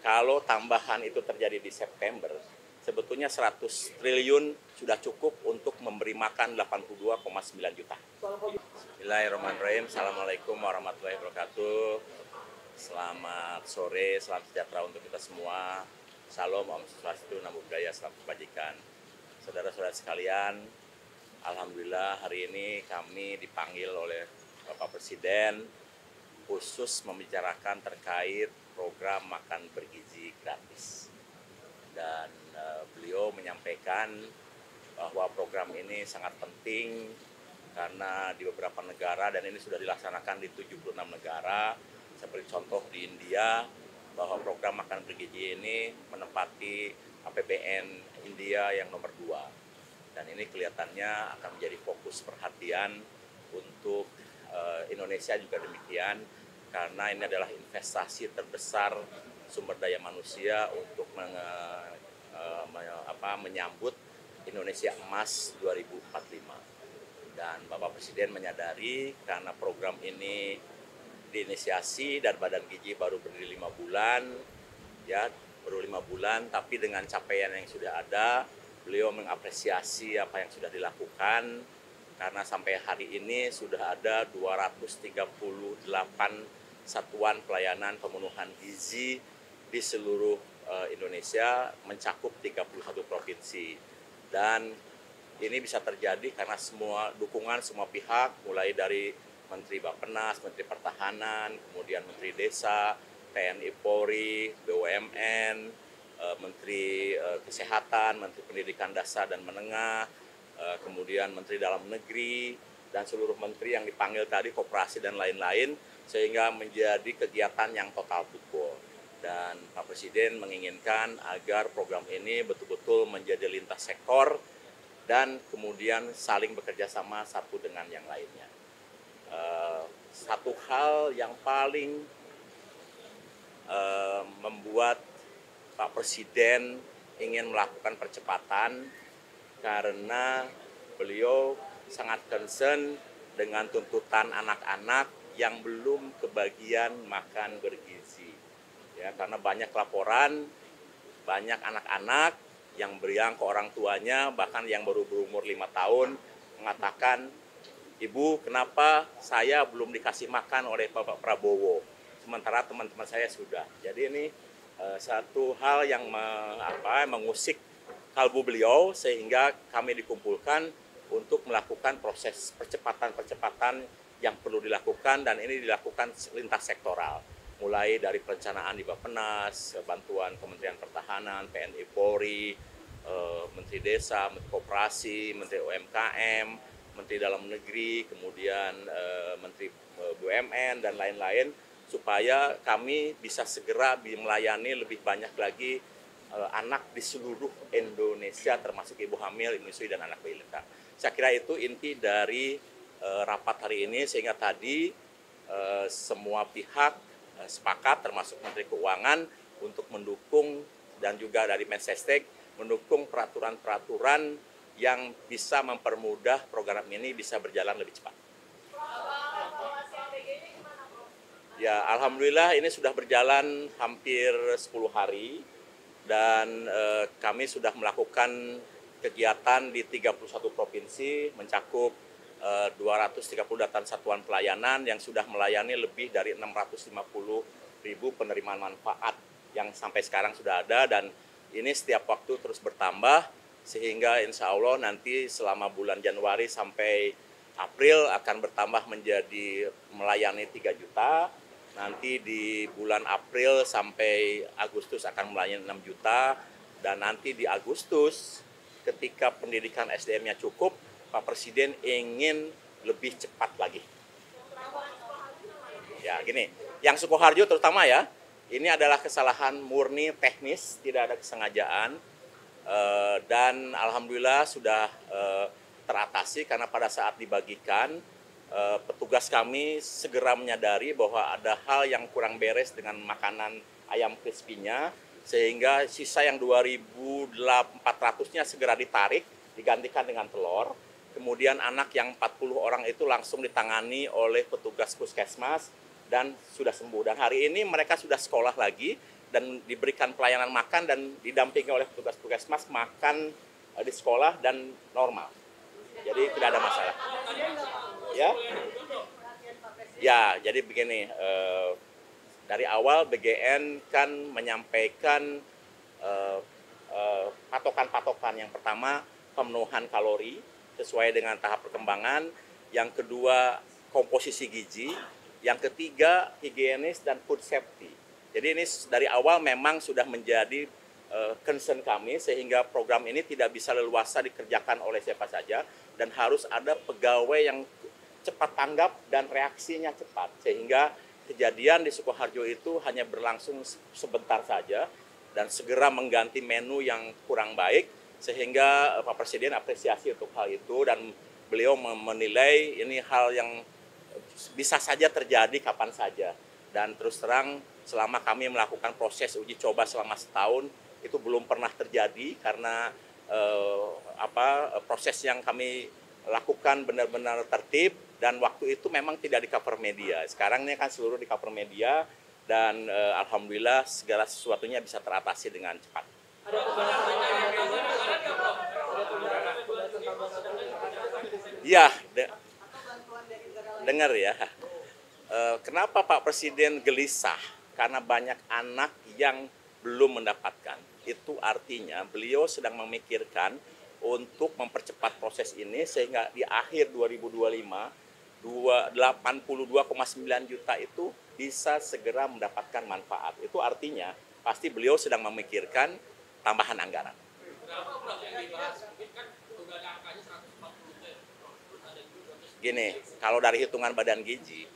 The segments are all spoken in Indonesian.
Kalau tambahan itu terjadi di September, sebetulnya 100 triliun sudah cukup untuk memberi makan 82,9 juta. Bismillahirrahmanirrahim. Assalamualaikum warahmatullahi wabarakatuh. Selamat sore, salam sejahtera untuk kita semua. Salam, Om Swastiastu, Namo Buddhaya, salam kebajikan. Saudara-saudara sekalian, alhamdulillah hari ini kami dipanggil oleh Bapak Presiden khusus membicarakan terkait program makan bergizi gratis. Dan beliau menyampaikan bahwa program ini sangat penting karena di beberapa negara, dan ini sudah dilaksanakan di 76 negara, seperti contoh di India, bahwa program makan bergizi ini menempati APBN India yang nomor 2. Dan ini kelihatannya akan menjadi fokus perhatian untuk Indonesia juga demikian, karena ini adalah investasi terbesar sumber daya manusia untuk menyambut Indonesia Emas 2045. Dan Bapak Presiden menyadari karena program ini diinisiasi dan Badan Gizi baru berdiri 5 bulan, ya baru 5 bulan, tapi dengan capaian yang sudah ada, beliau mengapresiasi apa yang sudah dilakukan, karena sampai hari ini sudah ada 238 satuan pelayanan pemenuhan gizi di seluruh Indonesia, mencakup 31 provinsi. Dan ini bisa terjadi karena semua dukungan semua pihak, mulai dari Menteri Bappenas, Menteri Pertahanan, kemudian Menteri Desa, TNI Polri, BUMN, Menteri Kesehatan, Menteri Pendidikan Dasar dan Menengah, kemudian Menteri Dalam Negeri, dan seluruh menteri yang dipanggil tadi, koperasi dan lain-lain, sehingga menjadi kegiatan yang total football. Dan Pak Presiden menginginkan agar program ini betul-betul menjadi lintas sektor dan kemudian saling bekerja sama satu dengan yang lainnya. Satu hal yang paling membuat Pak Presiden ingin melakukan percepatan karena beliau sangat concern dengan tuntutan anak-anak yang belum kebagian makan bergizi. Ya, karena banyak laporan, banyak anak-anak yang beriang ke orang tuanya, bahkan yang baru berumur 5 tahun, mengatakan, "Ibu, kenapa saya belum dikasih makan oleh Bapak Prabowo, sementara teman-teman saya sudah." Jadi ini satu hal yang mengusik kalbu beliau, sehingga kami dikumpulkan untuk melakukan proses percepatan-percepatan yang perlu dilakukan, dan ini dilakukan lintas sektoral. Mulai dari perencanaan di Bappenas, bantuan Kementerian Pertahanan, TNI Polri, Menteri Desa, Menteri Koperasi, Menteri UMKM, Menteri Dalam Negeri, kemudian Menteri BUMN, dan lain-lain, supaya kami bisa segera melayani lebih banyak lagi anak di seluruh Indonesia, termasuk ibu hamil, ibu menyusui, dan anak balita. Saya kira itu inti dari rapat hari ini, sehingga tadi semua pihak sepakat, termasuk Menteri Keuangan, untuk mendukung, dan juga dari Mensesnek mendukung peraturan-peraturan yang bisa mempermudah program ini bisa berjalan lebih cepat. Ya, alhamdulillah ini sudah berjalan hampir 10 hari, dan kami sudah melakukan kegiatan di 31 provinsi, mencakup 238 satuan pelayanan yang sudah melayani lebih dari 650.000 penerimaan manfaat yang sampai sekarang sudah ada, dan ini setiap waktu terus bertambah, sehingga insya Allah nanti selama bulan Januari sampai April akan bertambah menjadi melayani 3 juta, nanti di bulan April sampai Agustus akan melayani 6 juta, dan nanti di Agustus ketika pendidikan SDM-nya cukup, Pak Presiden ingin lebih cepat lagi. Ya, gini, yang Sukoharjo terutama ya, ini adalah kesalahan murni teknis, tidak ada kesengajaan, dan alhamdulillah sudah teratasi karena pada saat dibagikan, petugas kami segera menyadari bahwa ada hal yang kurang beres dengan makanan ayam crispy-nya, sehingga sisa yang 2.400-nya segera ditarik, digantikan dengan telur. Kemudian anak yang 40 orang itu langsung ditangani oleh petugas puskesmas dan sudah sembuh. Dan hari ini mereka sudah sekolah lagi, dan diberikan pelayanan makan dan didampingi oleh petugas puskesmas makan di sekolah dan normal. Jadi tidak ada masalah. Ya, ya. Jadi begini, dari awal BGN kan menyampaikan patokan-patokan. Yang pertama pemenuhan kalori sesuai dengan tahap perkembangan, yang kedua komposisi gizi, yang ketiga higienis dan food safety. Jadi ini dari awal memang sudah menjadi concern kami, sehingga program ini tidak bisa leluasa dikerjakan oleh siapa saja dan harus ada pegawai yang cepat tanggap dan reaksinya cepat, sehingga kejadian di Sukoharjo itu hanya berlangsung sebentar saja dan segera mengganti menu yang kurang baik, sehingga Pak Presiden apresiasi untuk hal itu dan beliau menilai ini hal yang bisa saja terjadi kapan saja. Dan terus terang selama kami melakukan proses uji coba selama setahun itu belum pernah terjadi karena proses yang kami lakukan benar-benar tertib dan waktu itu memang tidak di cover media. Sekarang ini kan seluruh di cover media dan alhamdulillah segala sesuatunya bisa teratasi dengan cepat. Iya, dengar ya. Kenapa Pak Presiden gelisah? Karena banyak anak yang belum mendapatkan. Itu artinya beliau sedang memikirkan untuk mempercepat proses ini sehingga di akhir 2025 82,9 juta itu bisa segera mendapatkan manfaat. Itu artinya pasti beliau sedang memikirkan tambahan anggaran. Gini, kalau dari hitungan Badan Gizi,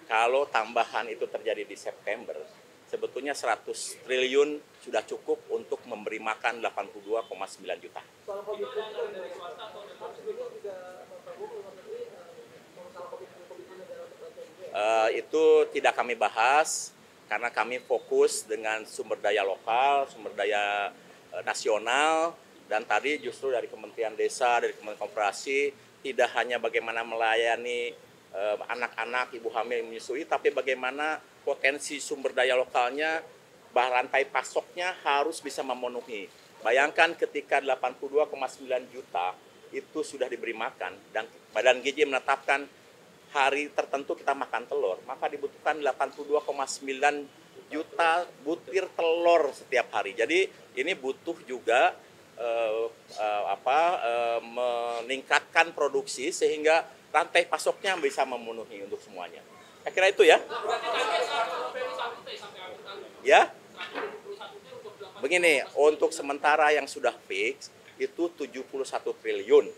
kalau tambahan itu terjadi di September, sebetulnya 100 triliun sudah cukup untuk memberi makan 82,9 juta. Itu tidak kami bahas karena kami fokus dengan sumber daya lokal, sumber daya nasional, dan tadi justru dari Kementerian Desa, dari Kementerian Koperasi tidak hanya bagaimana melayani anak-anak, ibu hamil menyusui, tapi bagaimana potensi sumber daya lokalnya, rantai pasoknya harus bisa memenuhi. Bayangkan ketika 82,9 juta itu sudah diberi makan dan Badan Gizi menetapkan hari tertentu kita makan telur, maka dibutuhkan 82,9 juta butir telur setiap hari. Jadi ini butuh juga meningkatkan produksi sehingga rantai pasoknya bisa memenuhi untuk semuanya. Saya kira itu ya. Ya. Begini, untuk sementara yang sudah fix itu 71 triliun.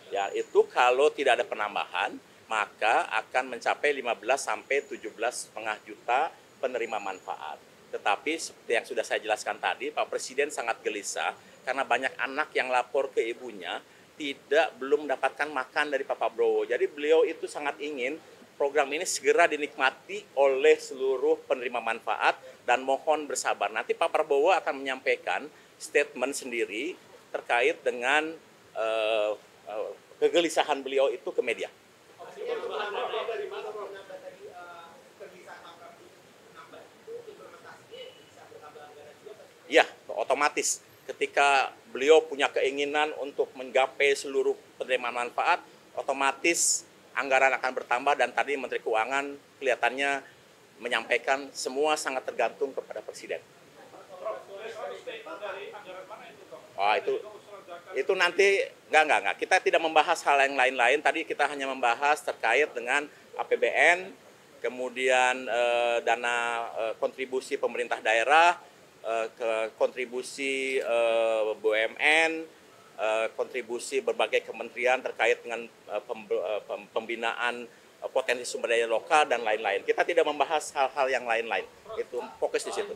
Ya, itu kalau tidak ada penambahan maka akan mencapai 15 sampai 17,5 juta penerima manfaat. Tetapi seperti yang sudah saya jelaskan tadi, Pak Presiden sangat gelisah karena banyak anak yang lapor ke ibunya belum mendapatkan makan dari Pak Prabowo. Jadi beliau itu sangat ingin program ini segera dinikmati oleh seluruh penerima manfaat dan mohon bersabar. Nanti Pak Prabowo akan menyampaikan statement sendiri terkait dengan kegelisahan beliau itu ke media. Ya, otomatis ketika beliau punya keinginan untuk menggapai seluruh penerima manfaat, otomatis anggaran akan bertambah dan tadi Menteri Keuangan kelihatannya menyampaikan semua sangat tergantung kepada Presiden. Oh, itu nanti enggak. Kita tidak membahas hal yang lain-lain. Tadi kita hanya membahas terkait dengan APBN, kemudian dana kontribusi pemerintah daerah, kontribusi BUMN, kontribusi berbagai kementerian terkait dengan pembinaan potensi sumber daya lokal dan lain-lain. Kita tidak membahas hal-hal yang lain-lain. Itu fokus di situ.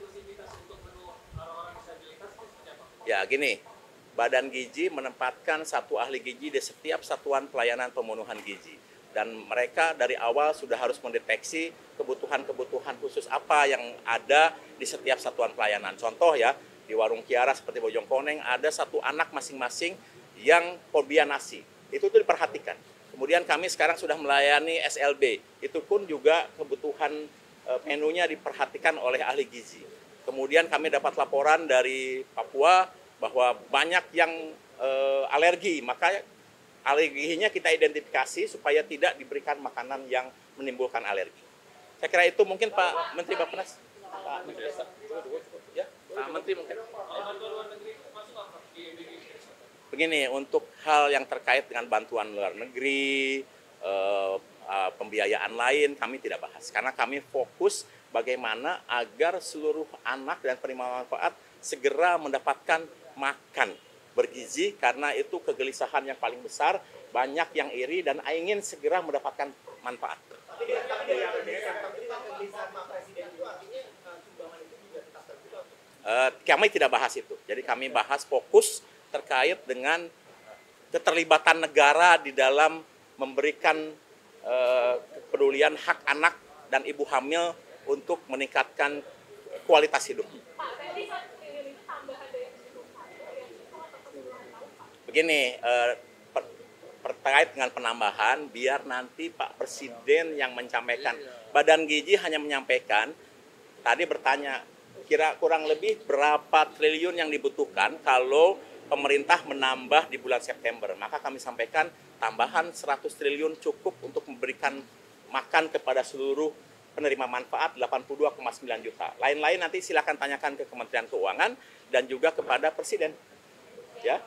Ya, gini. Badan Gizi menempatkan satu ahli gizi di setiap satuan pelayanan pemenuhan gizi. Dan mereka dari awal sudah harus mendeteksi kebutuhan-kebutuhan khusus apa yang ada di setiap satuan pelayanan. Contoh ya, di Warung Kiara seperti Bojongkoneng ada satu anak masing-masing yang fobia nasi. Itu diperhatikan. Kemudian kami sekarang sudah melayani SLB. Itu pun juga kebutuhan menunya diperhatikan oleh ahli gizi. Kemudian kami dapat laporan dari Papua bahwa banyak yang alergi, maka alerginya kita identifikasi supaya tidak diberikan makanan yang menimbulkan alergi. Saya kira itu mungkin Pak Menteri Bappenas. Pak Menteri Desa. Ya, Pak Menteri mungkin. Begini, untuk hal yang terkait dengan bantuan luar negeri, pembiayaan lain kami tidak bahas. Karena kami fokus bagaimana agar seluruh anak dan penerima manfaat segera mendapatkan makan bergizi, karena itu kegelisahan yang paling besar, banyak yang iri dan ingin segera mendapatkan manfaat. Kami tidak bahas itu, jadi kami bahas fokus terkait dengan keterlibatan negara di dalam memberikan kepedulian hak anak dan ibu hamil untuk meningkatkan kualitas hidup. Begini, terkait dengan penambahan, biar nanti Pak Presiden yang menyampaikan. Badan Gizi hanya menyampaikan, tadi bertanya, kira kurang lebih berapa triliun yang dibutuhkan kalau pemerintah menambah di bulan September. Maka kami sampaikan tambahan 100 triliun cukup untuk memberikan makan kepada seluruh penerima manfaat 82,9 juta. Lain-lain nanti silakan tanyakan ke Kementerian Keuangan dan juga kepada Presiden. Ya.